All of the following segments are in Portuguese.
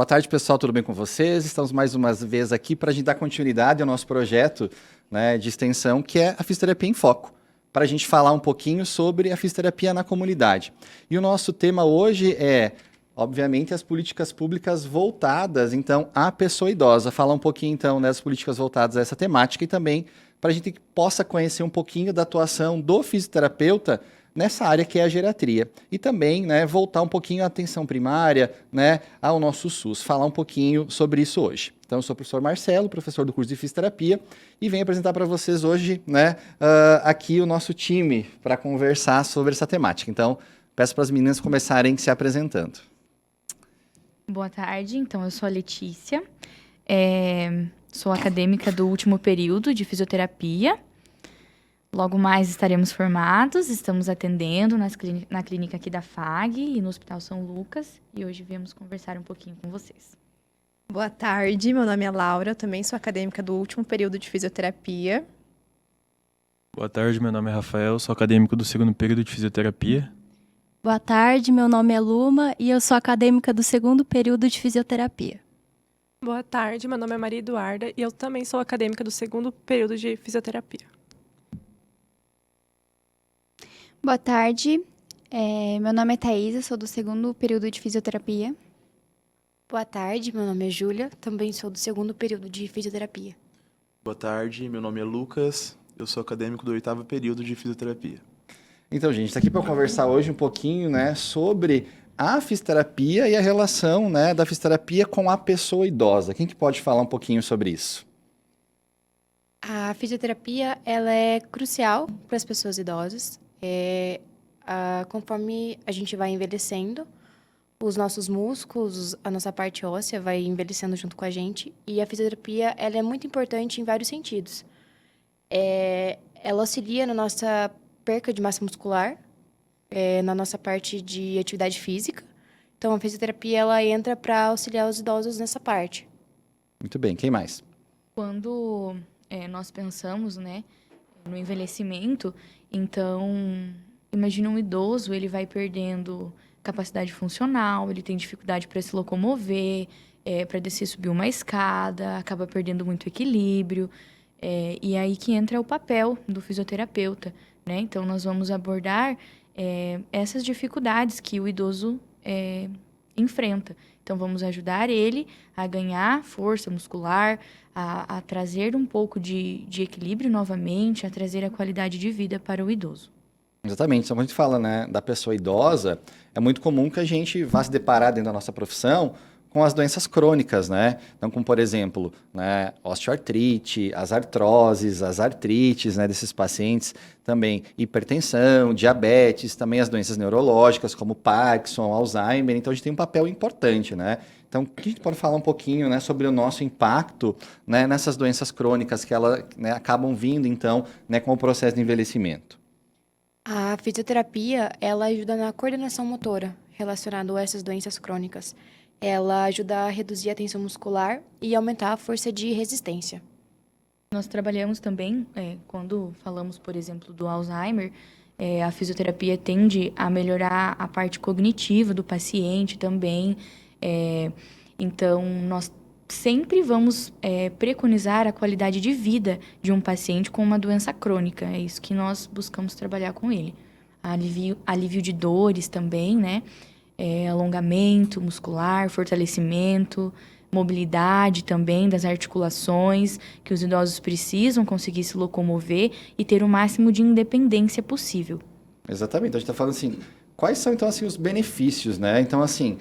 Boa tarde, pessoal, tudo bem com vocês? Estamos mais uma vez aqui para a gente dar continuidade ao nosso projeto, né, de extensão, que é a Fisioterapia em Foco, para a gente falar um pouquinho sobre a fisioterapia na comunidade. E o nosso tema hoje é, obviamente, as políticas públicas voltadas, então, à pessoa idosa. Falar um pouquinho, então, das políticas voltadas a essa temática e também para a gente possa conhecer um pouquinho da atuação do fisioterapeuta nessa área que é a geriatria. E também, né, voltar um pouquinho à atenção primária, né, ao nosso SUS, falar um pouquinho sobre isso hoje. Então, eu sou o professor Marcelo, professor do curso de fisioterapia, e venho apresentar para vocês hoje, né, aqui o nosso time para conversar sobre essa temática. Então, peço para as meninas começarem se apresentando. Boa tarde, então eu sou a Letícia, sou acadêmica do último período de fisioterapia. Logo mais estaremos formados, estamos atendendo na clínica aqui da FAG e no Hospital São Lucas, e hoje viemos conversar um pouquinho com vocês. Boa tarde, meu nome é Laura, também sou acadêmica do último período de fisioterapia. Boa tarde, meu nome é Rafael, sou acadêmico do segundo período de fisioterapia. Boa tarde, meu nome é Luma e eu sou acadêmica do segundo período de fisioterapia. Boa tarde, meu nome é Maria Eduarda e eu também sou acadêmica do segundo período de fisioterapia. Boa tarde, meu nome é Thaisa, sou do segundo período de fisioterapia. Boa tarde, meu nome é Júlia, também sou do segundo período de fisioterapia. Boa tarde, meu nome é Lucas, eu sou acadêmico do oitavo período de fisioterapia. Então, gente, está aqui para conversar hoje um pouquinho, né, sobre a fisioterapia e a relação, né, da fisioterapia com a pessoa idosa. Quem que pode falar um pouquinho sobre isso? A fisioterapia, ela é crucial para as pessoas idosas. Conforme a gente vai envelhecendo, os nossos músculos, a nossa parte óssea vai envelhecendo junto com a gente. E a fisioterapia, ela é muito importante em vários sentidos. Ela auxilia na nossa perca de massa muscular, na nossa parte de atividade física. Então, a fisioterapia, ela entra para auxiliar os idosos nessa parte. Muito bem, quem mais? Quando nós pensamos, né, no envelhecimento, então, imagina um idoso, ele vai perdendo capacidade funcional, ele tem dificuldade para se locomover, para descer e subir uma escada, acaba perdendo muito equilíbrio, e aí que entra o papel do fisioterapeuta, né? Então, nós vamos abordar essas dificuldades que o idoso enfrenta. Então, vamos ajudar ele a ganhar força muscular, a trazer um pouco de equilíbrio novamente, a trazer a qualidade de vida para o idoso. Exatamente. Então, quando a gente fala, né, da pessoa idosa, é muito comum que a gente vá se deparar dentro da nossa profissão com as doenças crônicas, né? Então, como, por exemplo, né, osteoartrite, as artroses, as artrites, né, desses pacientes, também hipertensão, diabetes, também as doenças neurológicas, como Parkinson, Alzheimer. Então, a gente tem um papel importante, né? Então, a gente pode falar um pouquinho, né, sobre o nosso impacto, né, nessas doenças crônicas que elas, né, acabam vindo, então, né, com o processo de envelhecimento. A fisioterapia, ela ajuda na coordenação motora relacionada a essas doenças crônicas. Ela ajuda a reduzir a tensão muscular e aumentar a força de resistência. Nós trabalhamos também, quando falamos, por exemplo, do Alzheimer, a fisioterapia tende a melhorar a parte cognitiva do paciente também. Então, nós sempre vamos preconizar a qualidade de vida de um paciente com uma doença crônica. É isso que nós buscamos trabalhar com ele. Alívio de dores também, né? Alongamento muscular, fortalecimento, mobilidade também das articulações, que os idosos precisam conseguir se locomover e ter o máximo de independência possível. Exatamente. Então, a gente está falando assim, quais são, então, assim, os benefícios, né? Então, assim,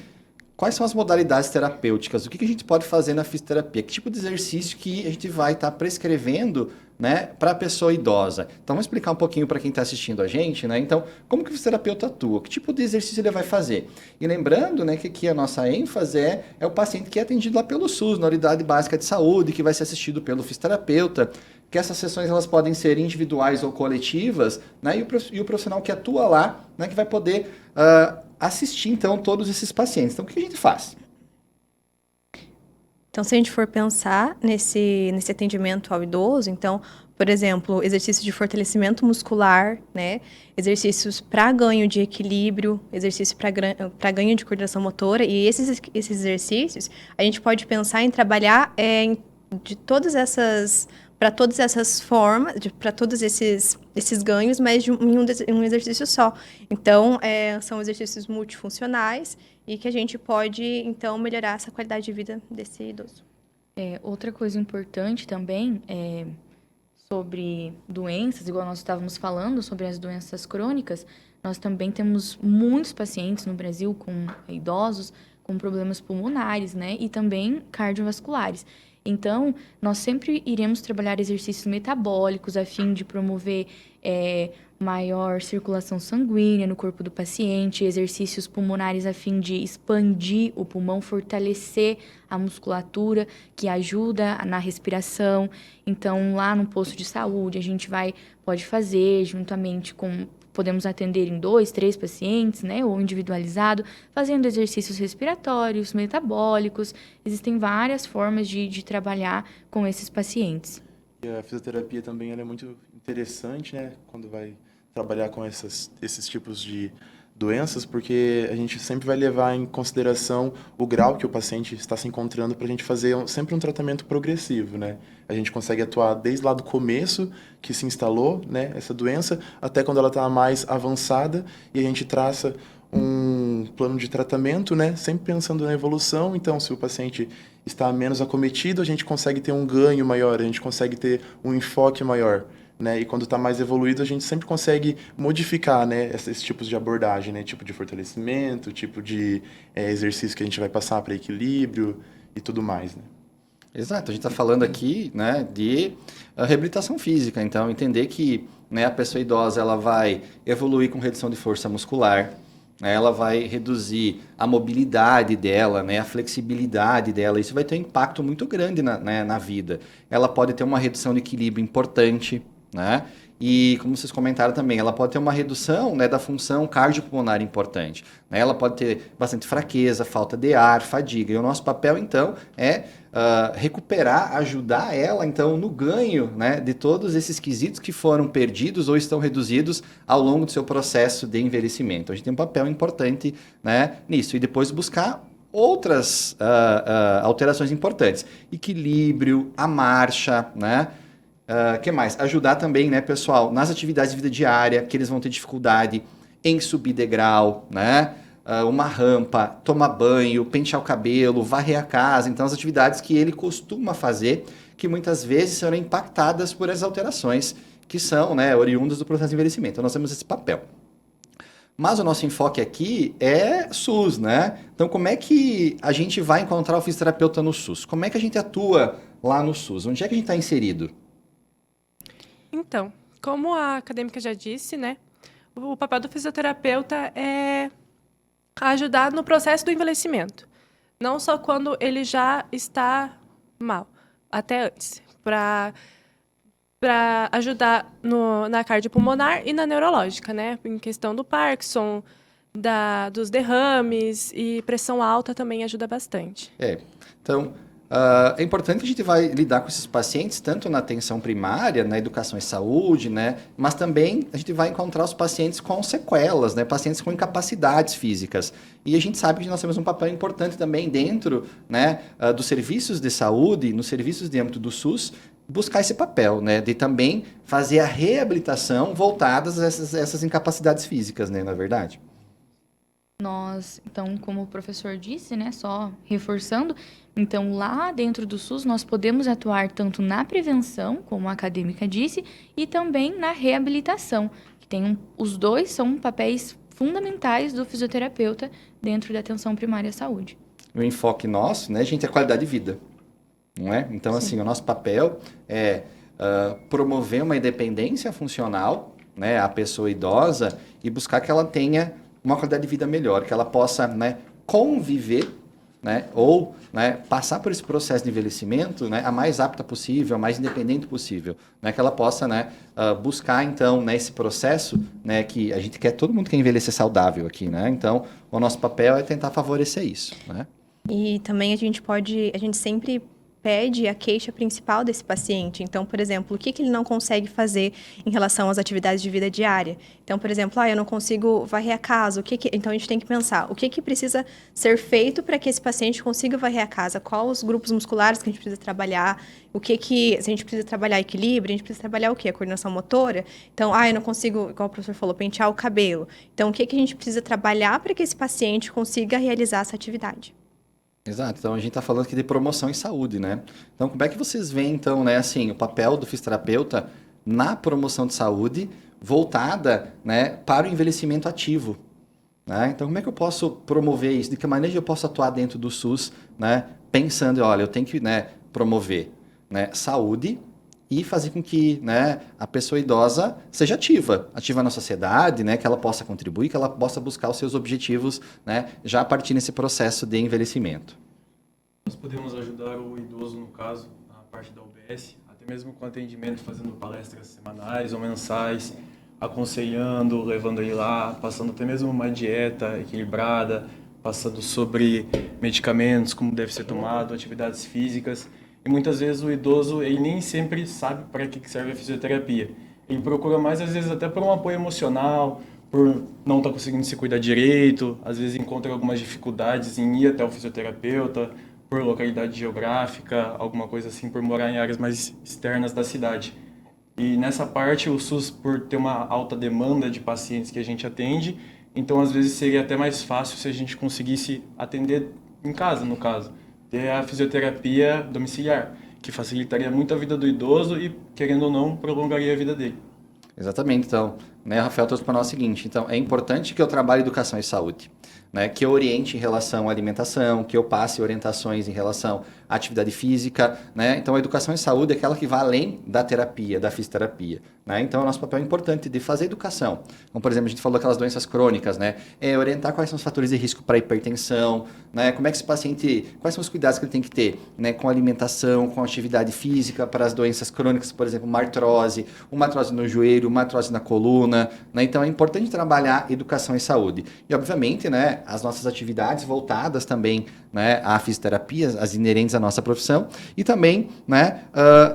quais são as modalidades terapêuticas? O que a gente pode fazer na fisioterapia? Que tipo de exercício que a gente vai estar prescrevendo, né, para a pessoa idosa? Então, vamos explicar um pouquinho para quem está assistindo a gente, né? Então, como que o fisioterapeuta atua? Que tipo de exercício ele vai fazer? E lembrando, né, que aqui a nossa ênfase é o paciente que é atendido lá pelo SUS, na Unidade Básica de Saúde, que vai ser assistido pelo fisioterapeuta, que essas sessões elas podem ser individuais ou coletivas, né? E o profissional que atua lá, né, que vai poder assistir, então, todos esses pacientes. Então, o que a gente faz? Então, se a gente for pensar nesse atendimento ao idoso, então, por exemplo, exercícios de fortalecimento muscular, né? Exercícios para ganho de equilíbrio, exercício para ganho de coordenação motora, e esses exercícios a gente pode pensar em trabalhar de todas essas para todas essas formas, para todos esses ganhos, mas em um exercício só. Então, são exercícios multifuncionais e que a gente pode, então, melhorar essa qualidade de vida desse idoso. Outra coisa importante também é sobre doenças, igual nós estávamos falando, sobre as doenças crônicas, nós também temos muitos pacientes no Brasil com idosos com problemas pulmonares, né? E também cardiovasculares. Então, nós sempre iremos trabalhar exercícios metabólicos a fim de promover maior circulação sanguínea no corpo do paciente, exercícios pulmonares a fim de expandir o pulmão, fortalecer a musculatura que ajuda na respiração. Então, lá no posto de saúde, a gente pode fazer juntamente com... Podemos atender em 2, 3 pacientes, né, ou individualizado, fazendo exercícios respiratórios, metabólicos. Existem várias formas de trabalhar com esses pacientes. E a fisioterapia também ela é muito interessante, né, quando vai trabalhar com esses tipos de doenças, porque a gente sempre vai levar em consideração o grau que o paciente está se encontrando para a gente fazer sempre um tratamento progressivo, né? A gente consegue atuar desde lá do começo que se instalou, né, essa doença, até quando ela está mais avançada e a gente traça um plano de tratamento, né, sempre pensando na evolução. Então, se o paciente está menos acometido, a gente consegue ter um ganho maior, a gente consegue ter um enfoque maior. Né? E quando está mais evoluído, a gente sempre consegue modificar, né, esses tipos de abordagem, né? Tipo de fortalecimento, tipo de exercício que a gente vai passar para equilíbrio e tudo mais. Né? Exato, a gente está falando aqui, né, de reabilitação física, então entender que, né, a pessoa idosa ela vai evoluir com redução de força muscular, né, ela vai reduzir a mobilidade dela, né, a flexibilidade dela, isso vai ter um impacto muito grande na vida. Ela pode ter uma redução de equilíbrio importante, né? E, como vocês comentaram também, ela pode ter uma redução, né, da função cardiopulmonar importante. Né? Ela pode ter bastante fraqueza, falta de ar, fadiga. E o nosso papel, então, é recuperar, ajudar ela, então, no ganho, né, de todos esses quesitos que foram perdidos ou estão reduzidos ao longo do seu processo de envelhecimento. A gente tem um papel importante, né, nisso. E depois buscar outras alterações importantes. Equilíbrio, a marcha, né? Que mais? Ajudar também, né, pessoal, nas atividades de vida diária, que eles vão ter dificuldade em subir degrau, né? Uma rampa, tomar banho, pentear o cabelo, varrer a casa. Então, as atividades que ele costuma fazer, que muitas vezes serão impactadas por essas alterações que são, né, oriundas do processo de envelhecimento. Então, nós temos esse papel. Mas o nosso enfoque aqui é SUS, né? Então, como é que a gente vai encontrar o fisioterapeuta no SUS? Como é que a gente atua lá no SUS? Onde é que a gente está inserido? Então, como a acadêmica já disse, né, o papel do fisioterapeuta é ajudar no processo do envelhecimento. Não só quando ele já está mal, até antes. Para ajudar na cardiopulmonar e na neurológica, né? Em questão do Parkinson, dos derrames e pressão alta também ajuda bastante. Então... é importante que a gente vai lidar com esses pacientes, tanto na atenção primária, na educação e saúde, né? Mas também a gente vai encontrar os pacientes com sequelas, né? Pacientes com incapacidades físicas. E a gente sabe que nós temos um papel importante também dentro, né, dos serviços de saúde, nos serviços de âmbito do SUS, buscar esse papel, né? De também fazer a reabilitação voltadas a essas incapacidades físicas, né? Na verdade. Nós, então, como o professor disse, né, só reforçando, então lá dentro do SUS nós podemos atuar tanto na prevenção, como a acadêmica disse, e também na reabilitação, que os dois são papéis fundamentais do fisioterapeuta dentro da atenção primária à saúde. O enfoque nosso, né, gente, é qualidade de vida, não é? Então, assim, o nosso papel é promover uma independência funcional, né, à pessoa idosa e buscar que ela tenha uma qualidade de vida melhor, que ela possa, né, conviver, né, ou, né, passar por esse processo de envelhecimento, né, a mais apta possível, a mais independente possível, né, que ela possa, né, buscar então, né, esse processo, né, que a gente quer, todo mundo quer envelhecer saudável aqui, né, então o nosso papel é tentar favorecer isso, né. E também a gente sempre pede a queixa principal desse paciente. Então, por exemplo, o que ele não consegue fazer em relação às atividades de vida diária. Então, por exemplo, eu não consigo varrer a casa. Então, a gente tem que pensar o que precisa ser feito para que esse paciente consiga varrer a casa. Quais os grupos musculares que a gente precisa trabalhar. Se a gente precisa trabalhar equilíbrio, a gente precisa trabalhar o quê? A coordenação motora. Então, eu não consigo, igual o professor falou, pentear o cabelo. Então, o que a gente precisa trabalhar para que esse paciente consiga realizar essa atividade? Exato, então a gente está falando aqui de promoção em saúde, né? Então, como é que vocês veem, então, né, assim, o papel do fisioterapeuta na promoção de saúde voltada, né, para o envelhecimento ativo, né? Então, como é que eu posso promover isso? De que maneira eu posso atuar dentro do SUS, né, pensando, olha, eu tenho que, né, promover, né, saúde e fazer com que, né, a pessoa idosa seja ativa na sociedade, né, que ela possa contribuir, que ela possa buscar os seus objetivos, né, já a partir desse processo de envelhecimento. Nós podemos ajudar o idoso, no caso, na parte da UBS, até mesmo com atendimento, fazendo palestras semanais ou mensais, aconselhando, levando ele lá, passando até mesmo uma dieta equilibrada, passando sobre medicamentos, como deve ser tomado, atividades físicas. E muitas vezes o idoso, ele nem sempre sabe para que serve a fisioterapia. Ele procura mais, às vezes, até por um apoio emocional, por não estar conseguindo se cuidar direito, às vezes encontra algumas dificuldades em ir até o fisioterapeuta, por localidade geográfica, alguma coisa assim, por morar em áreas mais externas da cidade. E nessa parte, o SUS, por ter uma alta demanda de pacientes que a gente atende, então às vezes seria até mais fácil se a gente conseguisse atender em casa, no caso. Ter a fisioterapia domiciliar, que facilitaria muito a vida do idoso e, querendo ou não, prolongaria a vida dele. Exatamente, então, né, Rafael trouxe para nós o seguinte, então, é importante que eu trabalhe educação e saúde, né, que eu oriente em relação à alimentação, que eu passe orientações em relação à atividade física, né, então a educação e saúde é aquela que vai além da terapia, da fisioterapia, né, então o nosso papel é importante de fazer educação, como por exemplo a gente falou daquelas doenças crônicas, né, orientar quais são os fatores de risco para hipertensão, né, como é que esse paciente, quais são os cuidados que ele tem que ter, né, com a alimentação, com a atividade física para as doenças crônicas, por exemplo, uma artrose no joelho, uma artrose na coluna, né, então é importante trabalhar educação e saúde, e obviamente, né, as nossas atividades voltadas também, né, à fisioterapia, as inerentes à nossa profissão, e também, né,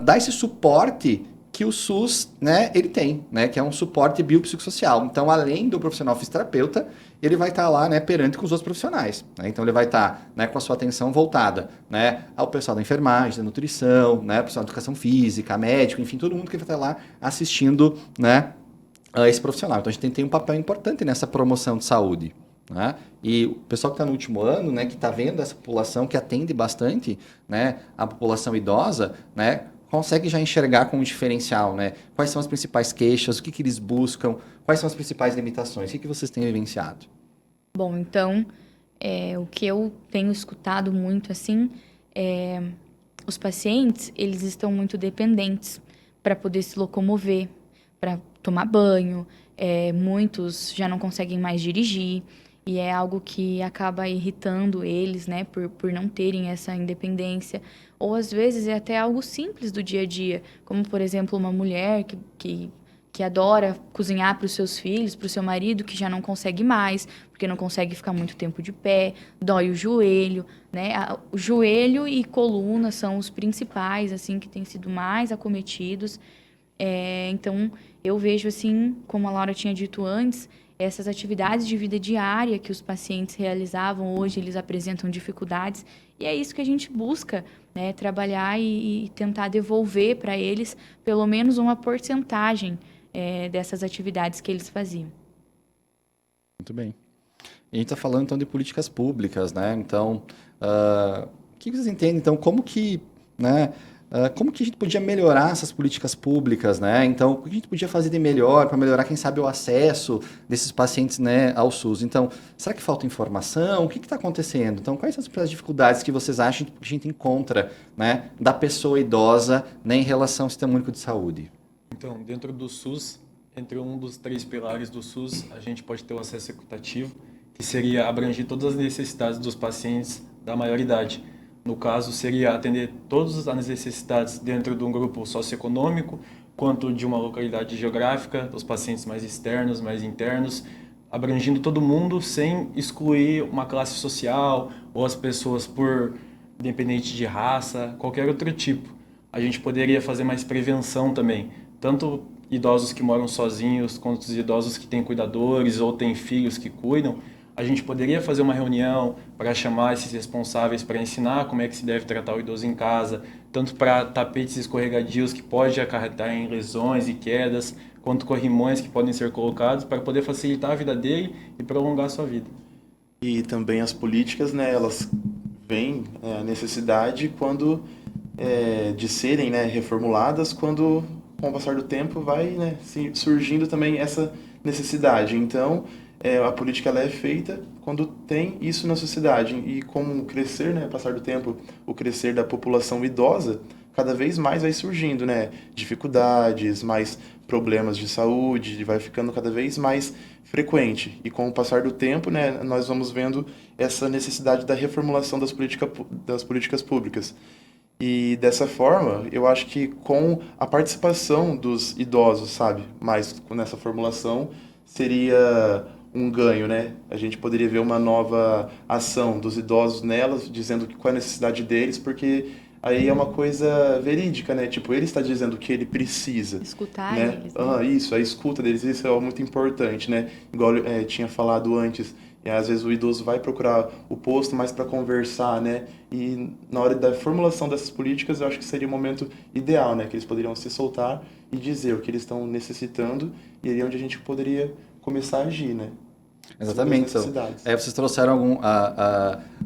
dar esse suporte que o SUS, né, ele tem, né, que é um suporte biopsicossocial. Então, além do profissional fisioterapeuta, ele vai estar lá, né, perante com os outros profissionais, né? Então, ele vai estar, né, com a sua atenção voltada, né, ao pessoal da enfermagem, da nutrição, né, pessoal da educação física, médico, enfim, todo mundo que vai estar lá assistindo, né, a esse profissional. Então, a gente tem um papel importante nessa promoção de saúde. Né? E o pessoal que está no último ano, né, que está vendo essa população, que atende bastante, né, a população idosa, né, consegue já enxergar com um diferencial, né? Quais são as principais queixas, o que eles buscam, quais são as principais limitações, o que vocês têm vivenciado? Bom, então, o que eu tenho escutado muito, assim, os pacientes, eles estão muito dependentes para poder se locomover, para tomar banho, muitos já não conseguem mais dirigir, e é algo que acaba irritando eles, né, por não terem essa independência. Ou, às vezes, é até algo simples do dia a dia, como, por exemplo, uma mulher que adora cozinhar para os seus filhos, para o seu marido, que já não consegue mais, porque não consegue ficar muito tempo de pé, dói o joelho, né? O joelho e coluna são os principais, assim, que têm sido mais acometidos. Então, eu vejo, assim, como a Laura tinha dito antes, essas atividades de vida diária que os pacientes realizavam, hoje eles apresentam dificuldades, e é isso que a gente busca, né, trabalhar e tentar devolver para eles pelo menos uma porcentagem dessas atividades que eles faziam. Muito bem. E a gente está falando, então, de políticas públicas, né? Então, o que vocês entendem, então, como que, né, como que a gente podia melhorar essas políticas públicas, né? Então, o que a gente podia fazer de melhor para melhorar, quem sabe, o acesso desses pacientes, né, ao SUS? Então, será que falta informação? O que está acontecendo? Então, quais são as dificuldades que vocês acham que a gente encontra, né, da pessoa idosa, né, em relação ao Sistema Único de Saúde? Então, dentro do SUS, entre um dos 3 pilares do SUS, a gente pode ter o acesso equitativo, que seria abranger todas as necessidades dos pacientes da maioridade. No caso, seria atender todas as necessidades dentro de um grupo socioeconômico, quanto de uma localidade geográfica, dos pacientes mais externos, mais internos, abrangindo todo mundo sem excluir uma classe social ou as pessoas por independente de raça, qualquer outro tipo. A gente poderia fazer mais prevenção também, tanto idosos que moram sozinhos, quanto os idosos que têm cuidadores ou têm filhos que cuidam. A gente poderia fazer uma reunião para chamar esses responsáveis para ensinar como é que se deve tratar o idoso em casa, tanto para tapetes escorregadios que pode acarretar em lesões e quedas, quanto corrimões que podem ser colocados para poder facilitar a vida dele e prolongar a sua vida. E também as políticas, né, elas veem a necessidade quando de serem, né, reformuladas quando, com o passar do tempo, vai, né, surgindo também essa necessidade. Então, a política ela é feita quando tem isso na sociedade. E com o crescer, né, passar do tempo, o crescer da população idosa, cada vez mais vai surgindo, né, dificuldades, mais problemas de saúde, vai ficando cada vez mais frequente. E com o passar do tempo, né, nós vamos vendo essa necessidade da reformulação das políticas públicas. E dessa forma, eu acho que com a participação dos idosos, sabe, mais nessa formulação, seria um ganho, né? A gente poderia ver uma nova ação dos idosos nelas, dizendo qual é a necessidade deles, porque aí é uma coisa verídica, né? Tipo, ele está dizendo o que ele precisa. Escutar né? eles. Né? Isso, a escuta deles, isso é muito importante, né? Igual eu tinha falado antes, às vezes o idoso vai procurar o posto mais para conversar, né? E na hora da formulação dessas políticas, eu acho que seria o momento ideal, né? Que eles poderiam se soltar e dizer o que eles estão necessitando, e aí é onde a gente poderia começar a agir, né? Exatamente. Vocês trouxeram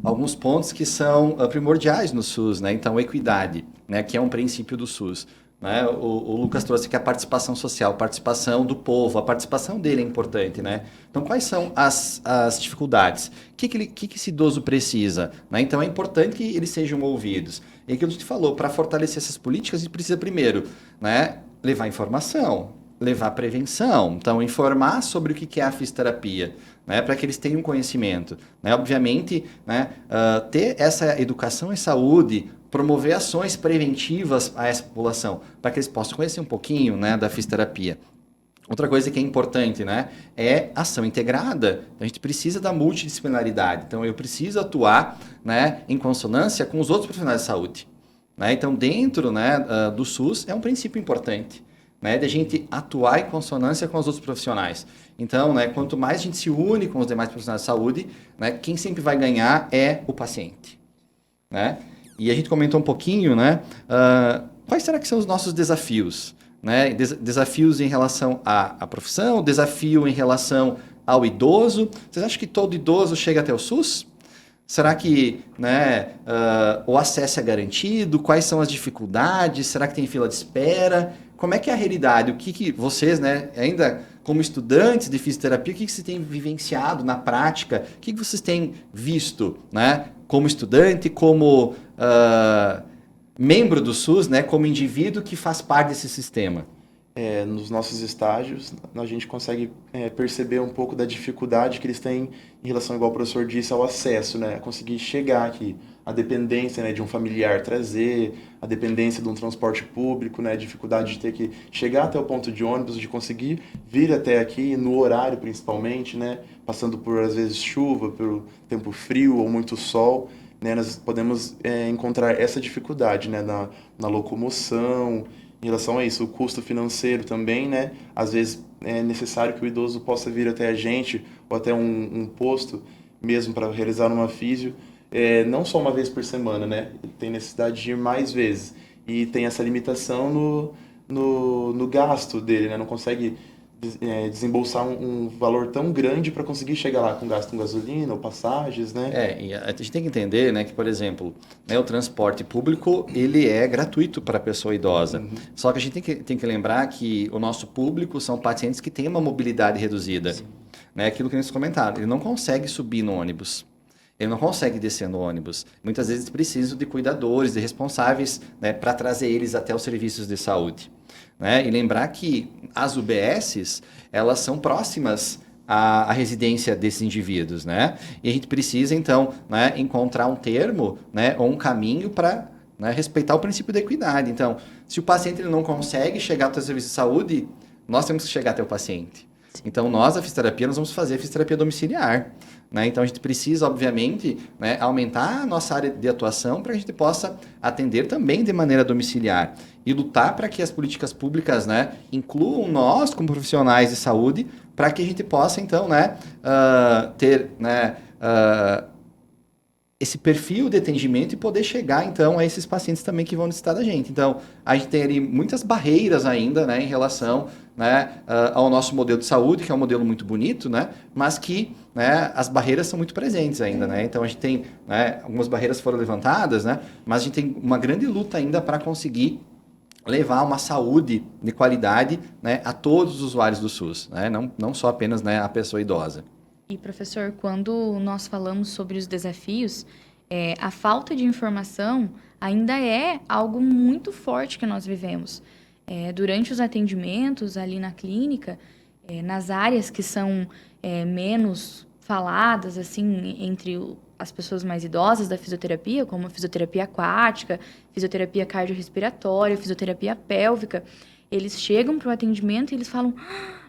alguns pontos que são primordiais no SUS, né? Então, equidade, né? Que é um princípio do SUS. Né? O Lucas trouxe aqui a participação social, a participação do povo, a participação dele é importante, né? Então, quais são as dificuldades? O que esse idoso precisa? Né? Então, é importante que eles sejam ouvidos. E aquilo que a gente falou, para fortalecer essas políticas, a gente precisa primeiro, né, levar informação, levar prevenção. Então, informar sobre o que é a fisioterapia, né, para que eles tenham conhecimento. Né? Obviamente, né, ter essa educação em saúde, promover ações preventivas a essa população, para que eles possam conhecer um pouquinho, né, da fisioterapia. Outra coisa que é importante, né, é ação integrada. Então, a gente precisa da multidisciplinaridade. Então, eu preciso atuar, né, em consonância com os outros profissionais de saúde. Né? Então, dentro, né, do SUS, é um princípio importante, né, de a gente atuar em consonância com os outros profissionais. Então, né, quanto mais a gente se une com os demais profissionais de saúde, né, quem sempre vai ganhar é o paciente. Né? E a gente comentou um pouquinho, né, quais será que são os nossos desafios? Né? Desafios em relação à profissão, desafio em relação ao idoso. Vocês acham que todo idoso chega até o SUS? Será que, né, o acesso é garantido? Quais são as dificuldades? Será que tem fila de espera? Como é que é a realidade? O que vocês, né, ainda como estudantes de fisioterapia, o que vocês têm vivenciado na prática? O que vocês têm visto, né, como estudante, como membro do SUS, né, como indivíduo que faz parte desse sistema? Nos nossos estágios, a gente consegue perceber um pouco da dificuldade que eles têm em relação, igual o professor disse, ao acesso, né, a conseguir chegar aqui, a dependência, né, de um familiar trazer, a dependência de um transporte público, né, a dificuldade de ter que chegar até o ponto de ônibus, de conseguir vir até aqui, no horário principalmente, né, passando por, às vezes, chuva, pelo tempo frio ou muito sol, né, nós podemos encontrar essa dificuldade, né, na locomoção. Em relação a isso, o custo financeiro também, né? Às vezes é necessário que o idoso possa vir até a gente ou até um posto mesmo para realizar uma físio, não só uma vez por semana, né? Ele tem necessidade de ir mais vezes e tem essa limitação no gasto dele, né? Não consegue desembolsar um valor tão grande para conseguir chegar lá com gasto em gasolina ou passagens, né? E a gente tem que entender, né, que, por exemplo, né, o transporte público, ele é gratuito para a pessoa idosa. Uhum. Só que a gente tem que lembrar que o nosso público são pacientes que têm uma mobilidade reduzida. Né? Aquilo que eles comentaram, ele não consegue subir no ônibus. Ele não consegue descer no ônibus. Muitas vezes precisam de cuidadores, de responsáveis, né, para trazer eles até os serviços de saúde. Né? E lembrar que as UBSs, elas são próximas à residência desses indivíduos. Né? E a gente precisa, então, né, encontrar um termo, né, ou um caminho para, né, respeitar o princípio da equidade. Então, se o paciente ele não consegue chegar até o serviço de saúde, nós temos que chegar até o paciente. Então, nós, da fisioterapia, nós vamos fazer fisioterapia domiciliar. Né? Então, a gente precisa, obviamente, né, aumentar a nossa área de atuação para que a gente possa atender também de maneira domiciliar e lutar para que as políticas públicas, né, incluam nós, como profissionais de saúde, para que a gente possa, então, né, ter, né, esse perfil de atendimento e poder chegar, então, a esses pacientes também que vão necessitar da gente. Então, a gente tem ali muitas barreiras ainda, né, em relação, né, ao nosso modelo de saúde, que é um modelo muito bonito, né, mas que, né, as barreiras são muito presentes ainda, né. Então, a gente tem, né, algumas barreiras foram levantadas, né, mas a gente tem uma grande luta ainda para conseguir levar uma saúde de qualidade, né, a todos os usuários do SUS, né, não só apenas, né, a pessoa idosa. E, professor, quando nós falamos sobre os desafios, a falta de informação ainda é algo muito forte que nós vivemos. Durante os atendimentos ali na clínica, nas áreas que são menos faladas, assim, entre as pessoas mais idosas da fisioterapia, como a fisioterapia aquática, fisioterapia cardiorrespiratória, fisioterapia pélvica, eles chegam para o atendimento e eles falam: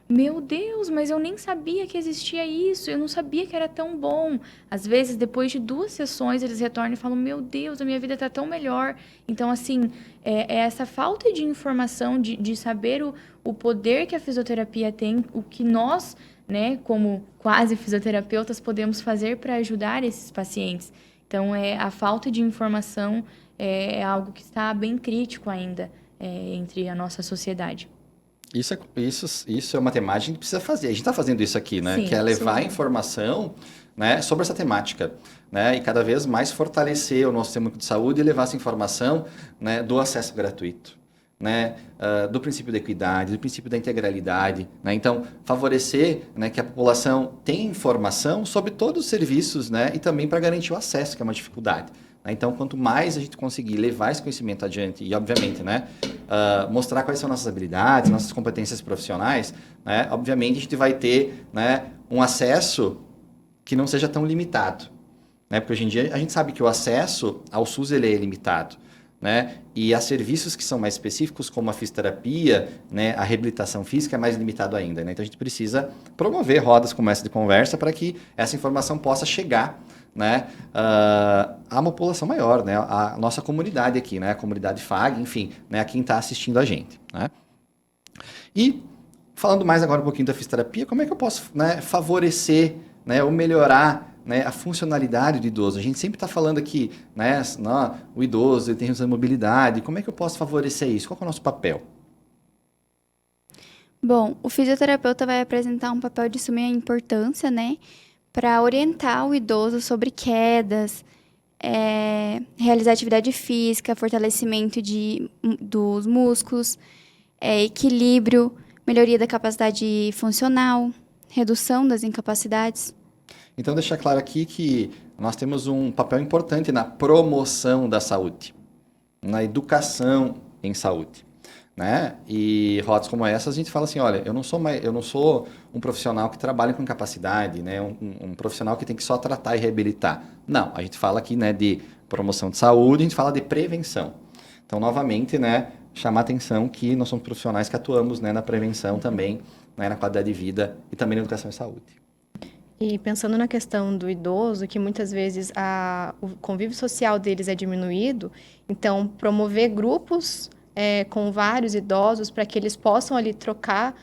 meu Deus, mas eu nem sabia que existia isso, eu não sabia que era tão bom. Às vezes, depois de 2 sessões, eles retornam e falam: meu Deus, a minha vida está tão melhor. Então, assim, essa falta de informação, de saber o poder que a fisioterapia tem, o que nós, né, como quase fisioterapeutas, podemos fazer para ajudar esses pacientes. Então, a falta de informação é algo que está bem crítico ainda entre a nossa sociedade. Isso é uma temática que a gente precisa fazer. A gente está fazendo isso aqui, né? Sim, que é levar a informação, né, sobre essa temática, né? E cada vez mais fortalecer o nosso sistema de saúde e levar essa informação, né, do acesso gratuito, né, do princípio da equidade, do princípio da integralidade. Né? Então, favorecer, né, que a população tenha informação sobre todos os serviços, né, e também para garantir o acesso, que é uma dificuldade. Então, quanto mais a gente conseguir levar esse conhecimento adiante e, obviamente, né, mostrar quais são nossas habilidades, nossas competências profissionais, né, obviamente a gente vai ter, né, um acesso que não seja tão limitado. Né? Porque hoje em dia a gente sabe que o acesso ao SUS ele é limitado. Né? E há serviços que são mais específicos, como a fisioterapia, né, a reabilitação física é mais limitado ainda. Né? Então a gente precisa promover rodas como essa de conversa para que essa informação possa chegar, né, à população maior, né, à nossa comunidade aqui, né, a comunidade FAG, enfim, né, a quem está assistindo a gente. Né? E falando mais agora um pouquinho da fisioterapia, como é que eu posso, né, favorecer, né, ou melhorar, né, a funcionalidade do idoso? A gente sempre está falando aqui, né, o idoso ele tem redução de mobilidade, como é que eu posso favorecer isso? Qual é o nosso papel? Bom, o fisioterapeuta vai apresentar um papel de suma importância, né, para orientar o idoso sobre quedas, realizar atividade física, fortalecimento dos músculos, equilíbrio, melhoria da capacidade funcional, redução das incapacidades. Então, deixar claro aqui que nós temos um papel importante na promoção da saúde, na educação em saúde. Né? E rodas como essas, a gente fala assim, olha, eu não sou um profissional que trabalha com capacidade, né? Um profissional que tem que só tratar e reabilitar. Não, a gente fala aqui, né, de promoção de saúde, a gente fala de prevenção. Então, novamente, né, chamar a atenção que nós somos profissionais que atuamos, né, na prevenção também, né, na qualidade de vida e também na educação e saúde. E pensando na questão do idoso, que muitas vezes o convívio social deles é diminuído, então promover grupos com vários idosos para que eles possam ali trocar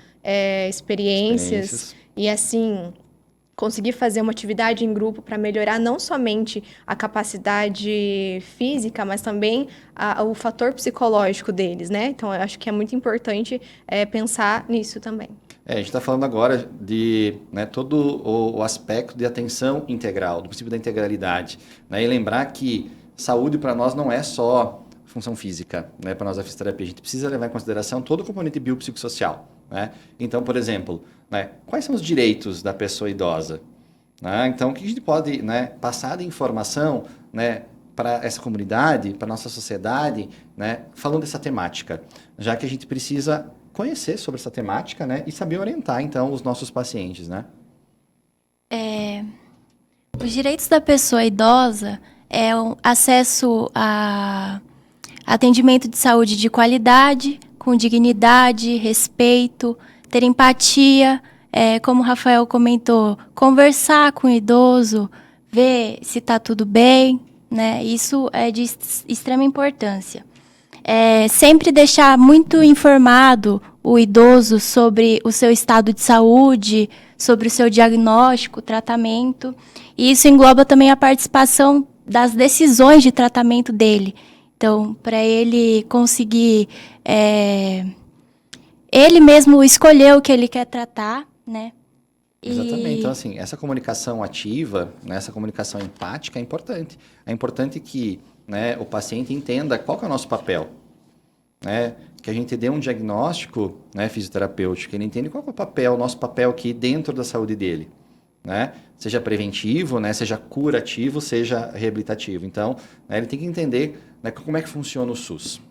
experiências e assim conseguir fazer uma atividade em grupo para melhorar não somente a capacidade física, mas também o fator psicológico deles, né? Então, eu acho que é muito importante pensar nisso também. A gente está falando agora de, né, todo o aspecto de atenção integral, do princípio da integralidade. Né? E lembrar que saúde para nós não é só função física, né, para nós a fisioterapia. A gente precisa levar em consideração todo o componente biopsicossocial. Né? Então, por exemplo, né, quais são os direitos da pessoa idosa? Né? Então, o que a gente pode, né, passar de informação, né, para essa comunidade, para a nossa sociedade, né, falando dessa temática, já que a gente precisa conhecer sobre essa temática, né, e saber orientar, então, os nossos pacientes, né? Os direitos da pessoa idosa é o acesso a atendimento de saúde de qualidade, com dignidade, respeito, ter empatia, como o Rafael comentou, conversar com o idoso, ver se está tudo bem, né? Isso é de extrema importância. Sempre deixar muito informado o idoso sobre o seu estado de saúde, sobre o seu diagnóstico, tratamento. E isso engloba também a participação das decisões de tratamento dele. Então, para ele conseguir ele mesmo escolher o que ele quer tratar, né? Exatamente. Então, assim, essa comunicação ativa, né, essa comunicação empática é importante. É importante que, né, o paciente entenda qual que é o nosso papel, né? Que a gente dê um diagnóstico, né, fisioterapêutico, que ele entenda qual que é o papel, o nosso papel aqui dentro da saúde dele, né? Seja preventivo, né, seja curativo, seja reabilitativo. Então, né, ele tem que entender, né, como é que funciona o SUS,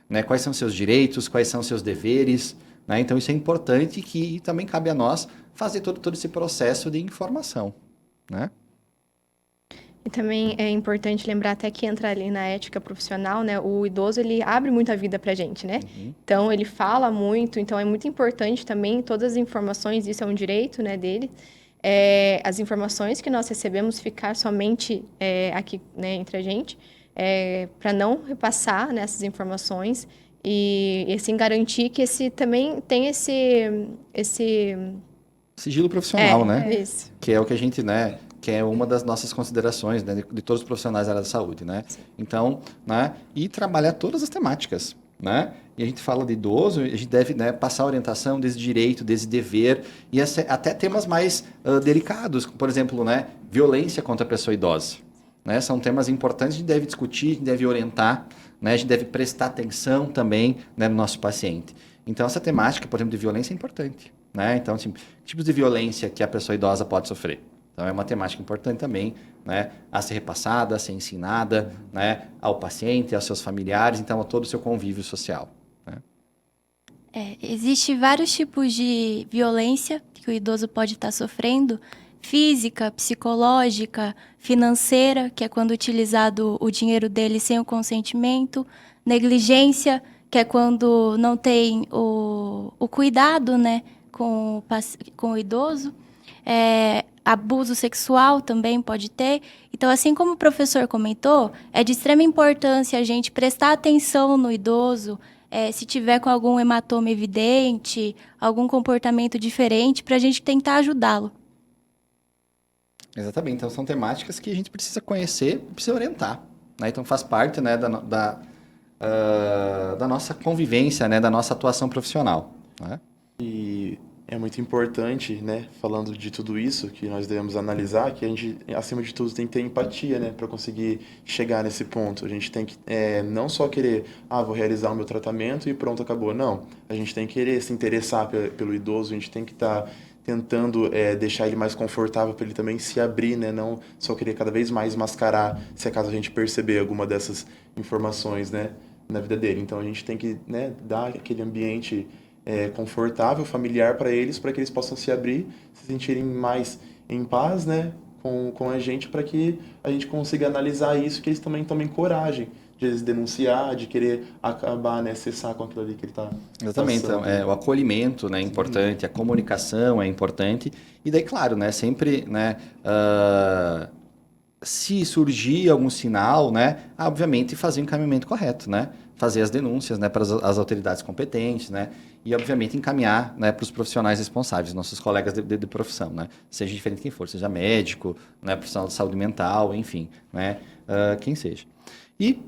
né? Quais são seus direitos, quais são seus deveres, né? Então, isso é importante que também cabe a nós fazer todo esse processo de informação, né? E também é importante lembrar até que entra ali na ética profissional, né? O idoso, ele abre muita vida pra gente, né? Então, ele fala muito, então é muito importante também todas as informações, isso é um direito, né, dele. As informações que nós recebemos ficar somente aqui, né, entre a gente, para não repassar, né, essas informações e assim garantir que esse também tem esse sigilo profissional, né? Isso. Que é o que a gente, né, que é uma das nossas considerações, né, de todos os profissionais da área da saúde, né? Sim. Então, né, e trabalhar todas as temáticas, né? E a gente fala de idoso, a gente deve, né, passar orientação desse direito, desse dever, e até temas mais delicados, como, por exemplo, né, violência contra a pessoa idosa. Né? São temas importantes, a gente deve discutir, a gente deve orientar, né? A gente deve prestar atenção também, né, no nosso paciente. Então, essa temática, por exemplo, de violência é importante. Né? Então, assim, tipos de violência que a pessoa idosa pode sofrer. Então, é uma temática importante também, né, a ser repassada, a ser ensinada, né, ao paciente, aos seus familiares, então, a todo o seu convívio social. Né? Existem vários tipos de violência que o idoso pode estar sofrendo, física, psicológica, financeira, que é quando utilizado o dinheiro dele sem o consentimento, negligência, que é quando não tem o cuidado, né, com o idoso, abuso sexual também pode ter. Então, assim como o professor comentou, é de extrema importância a gente prestar atenção no idoso, se tiver com algum hematoma evidente, algum comportamento diferente, para a gente tentar ajudá-lo. Exatamente. Então, são temáticas que a gente precisa conhecer e precisa orientar. Né? Então, faz parte, né, da nossa convivência, né, da nossa atuação profissional. Né? E é muito importante, né, falando de tudo isso, que nós devemos analisar, que a gente, acima de tudo, tem que ter empatia, né, para conseguir chegar nesse ponto. A gente tem que não só querer, vou realizar o meu tratamento e pronto, acabou. Não, a gente tem que querer se interessar pelo idoso, a gente tem que estar tentando deixar ele mais confortável para ele também se abrir, né, não só querer cada vez mais mascarar, se acaso a gente perceber alguma dessas informações, né, na vida dele. Então, a gente tem que, né, dar aquele ambiente confortável, familiar para eles possam se abrir, se sentirem mais em paz, né, com a gente, para que a gente consiga analisar isso, que eles também tomem coragem de eles denunciar, de querer acabar, né, cessar com aquilo ali que ele está. Exatamente. Então, o acolhimento, né, é importante, a comunicação é importante, e daí, claro, né, sempre, né, se surgir algum sinal, né, obviamente fazer o encaminhamento correto, né, fazer as denúncias, né, para as autoridades competentes, né, e obviamente encaminhar, né, para os profissionais responsáveis, nossos colegas de profissão, né, seja diferente quem for, seja médico, né, profissional de saúde mental, enfim, né, quem seja. E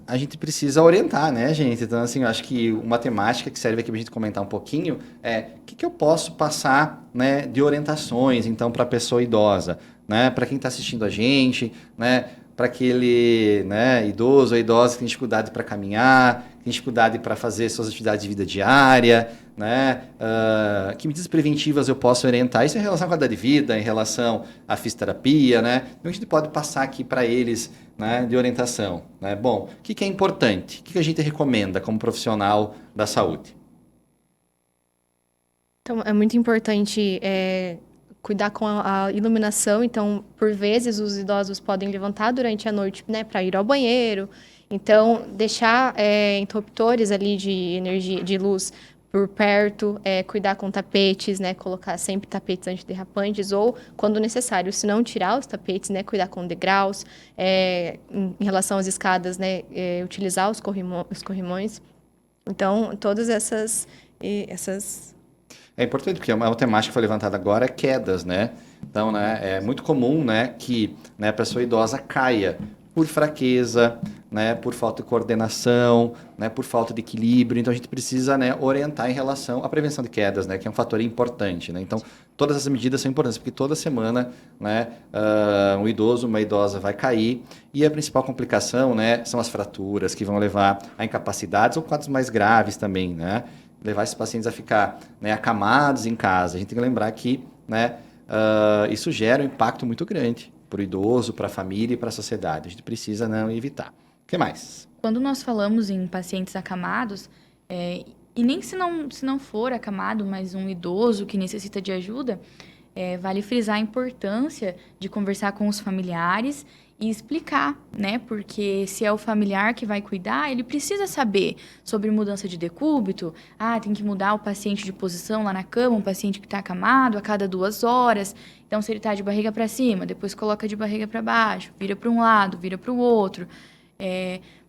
a gente precisa orientar, né, gente? Então, assim, eu acho que uma temática que serve aqui para a gente comentar um pouquinho é o que eu posso passar, né, de orientações, então, para a pessoa idosa, né, para quem está assistindo a gente, né, para aquele, né, idoso ou idosa que tem dificuldade para caminhar, tem dificuldade para fazer suas atividades de vida diária, né? Que medidas preventivas eu posso orientar? Isso em relação à qualidade de vida, em relação à fisioterapia, né? Então a gente pode passar aqui para eles, né, de orientação, né? Bom, o que é importante? O que a gente recomenda como profissional da saúde? Então, é muito importante cuidar com a iluminação. Então, por vezes, os idosos podem levantar durante a noite, né, para ir ao banheiro. Então, deixar interruptores ali de energia, de luz por perto, cuidar com tapetes, né? Colocar sempre tapetes antiderrapantes ou, quando necessário, se não tirar os tapetes, né? Cuidar com degraus. Em relação às escadas, né? Utilizar os corrimões. Então, todas essas... É importante, porque uma temática que foi levantada agora é quedas, né? Então, né, é muito comum, né, que, né, a pessoa idosa caia por fraqueza, né, por falta de coordenação, né, por falta de equilíbrio. Então, a gente precisa, né, orientar em relação à prevenção de quedas, né, que é um fator importante, né? Então, todas essas medidas são importantes, porque toda semana, né, um idoso, uma idosa vai cair, e a principal complicação, né, são as fraturas, que vão levar a incapacidades ou quadros mais graves também, né? Levar esses pacientes a ficar, né, acamados em casa. A gente tem que lembrar que, né, isso gera um impacto muito grande para o idoso, para a família e para a sociedade. A gente precisa não evitar. O que mais? Quando nós falamos em pacientes acamados, e nem se não for acamado, mas um idoso que necessita de ajuda, vale frisar a importância de conversar com os familiares e explicar, né? Porque se é o familiar que vai cuidar, ele precisa saber sobre mudança de decúbito. Tem que mudar o paciente de posição lá na cama, um paciente que está acamado a cada 2 horas. Então, se ele está de barriga para cima, depois coloca de barriga para baixo, vira para um lado, vira para o outro.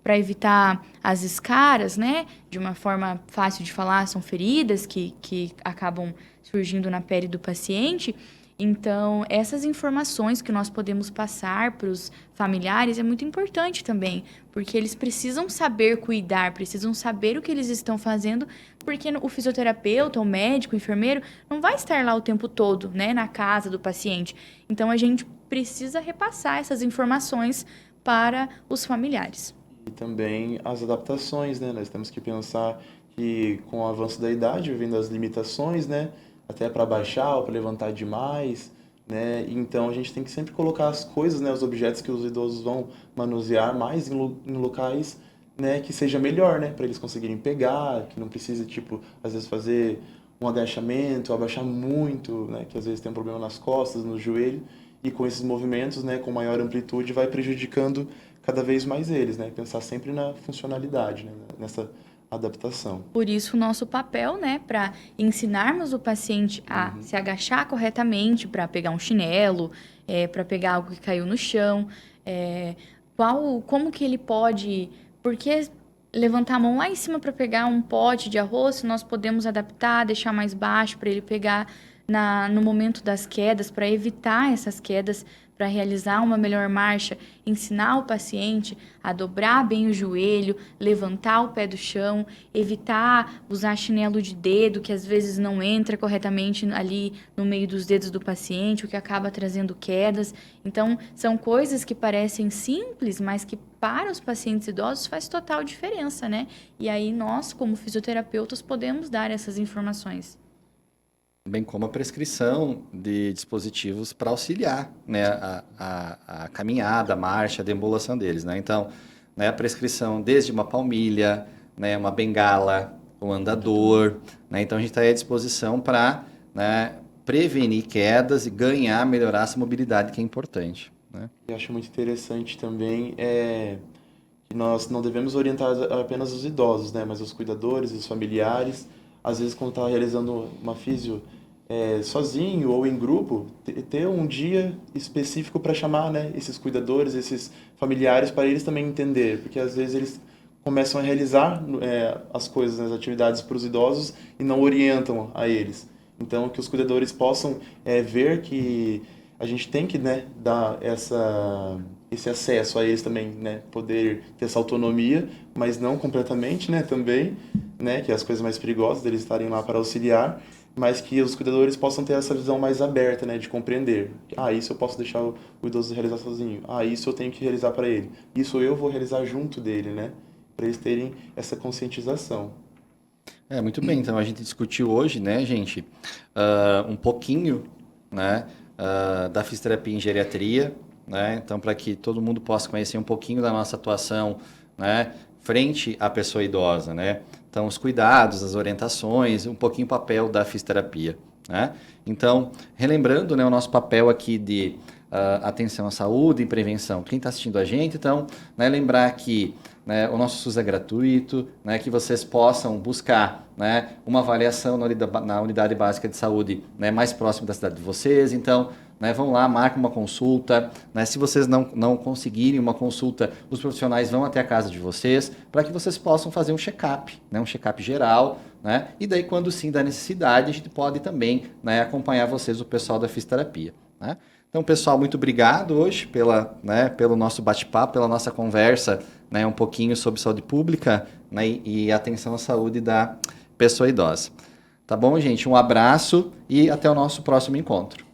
Para evitar as escaras, né? De uma forma fácil de falar, são feridas que acabam surgindo na pele do paciente. Então, essas informações que nós podemos passar para os familiares é muito importante também, porque eles precisam saber cuidar, precisam saber o que eles estão fazendo, porque o fisioterapeuta, o médico, o enfermeiro, não vai estar lá o tempo todo, né, na casa do paciente. Então, a gente precisa repassar essas informações para os familiares. E também as adaptações, né? Nós temos que pensar que com o avanço da idade, vem as limitações, né? Até para baixar ou para levantar demais, né? Então a gente tem que sempre colocar as coisas, né? Os objetos que os idosos vão manusear mais em locais, né? Que seja melhor, né? Para eles conseguirem pegar, que não precise, tipo, às vezes fazer um agachamento, abaixar muito, né? Que às vezes tem um problema nas costas, no joelho, e com esses movimentos, né? Com maior amplitude, vai prejudicando cada vez mais eles, né? Pensar sempre na funcionalidade, né? Nessa adaptação. Por isso, o nosso papel, né, para ensinarmos o paciente a se agachar corretamente, para pegar um chinelo, para pegar algo que caiu no chão, como que ele pode... Porque levantar a mão lá em cima para pegar um pote de arroz, nós podemos adaptar, deixar mais baixo para ele pegar no momento das quedas, para evitar essas quedas, para realizar uma melhor marcha, ensinar o paciente a dobrar bem o joelho, levantar o pé do chão, evitar usar chinelo de dedo, que às vezes não entra corretamente ali no meio dos dedos do paciente, o que acaba trazendo quedas. Então, são coisas que parecem simples, mas que para os pacientes idosos faz total diferença, né? E aí nós, como fisioterapeutas, podemos dar essas informações. Bem como a prescrição de dispositivos para auxiliar, né, a caminhada, a marcha, a deambulação deles, né? Então, né, a prescrição desde uma palmilha, né, uma bengala, um andador, né? Então, a gente está à disposição para, né, prevenir quedas e melhorar essa mobilidade, que é importante, né? Eu acho muito interessante também que nós não devemos orientar apenas os idosos, né, mas os cuidadores, os familiares. Às vezes, quando está realizando uma físio sozinho ou em grupo, ter um dia específico para chamar, né, esses cuidadores, esses familiares, para eles também entender, porque às vezes eles começam a realizar as coisas, as atividades para os idosos e não orientam a eles. Então, que os cuidadores possam ver que a gente tem que, né, dar esse acesso a eles também, né, poder ter essa autonomia, mas não completamente, né, também, né, que é as coisas mais perigosas deles estarem lá para auxiliar, mas que os cuidadores possam ter essa visão mais aberta, né, de compreender. Isso eu posso deixar o idoso realizar sozinho. Isso eu tenho que realizar para ele. Isso eu vou realizar junto dele, né, para eles terem essa conscientização. Muito bem. Então, a gente discutiu hoje, né, gente, um pouquinho, né, da fisioterapia em geriatria, né? Então, para que todo mundo possa conhecer um pouquinho da nossa atuação, né, frente à pessoa idosa, né? Então, os cuidados, as orientações, um pouquinho o papel da fisioterapia, né? Então, relembrando, né, o nosso papel aqui de atenção à saúde e prevenção. Quem está assistindo a gente, então, né, lembrar que, né, o nosso SUS é gratuito, né, que vocês possam buscar, né, uma avaliação na unidade básica de saúde, né, mais próxima da cidade de vocês. Então, né, vão lá, marquem uma consulta. Né, se vocês não conseguirem uma consulta, os profissionais vão até a casa de vocês para que vocês possam fazer um check-up, né, um check-up geral. Né, e daí, quando sim da necessidade, a gente pode também, né, acompanhar vocês, o pessoal da fisioterapia. Né? Então, pessoal, muito obrigado hoje pelo nosso bate-papo, pela nossa conversa, né, um pouquinho sobre saúde pública, né, e atenção à saúde da pessoa idosa. Tá bom, gente? Um abraço e até o nosso próximo encontro.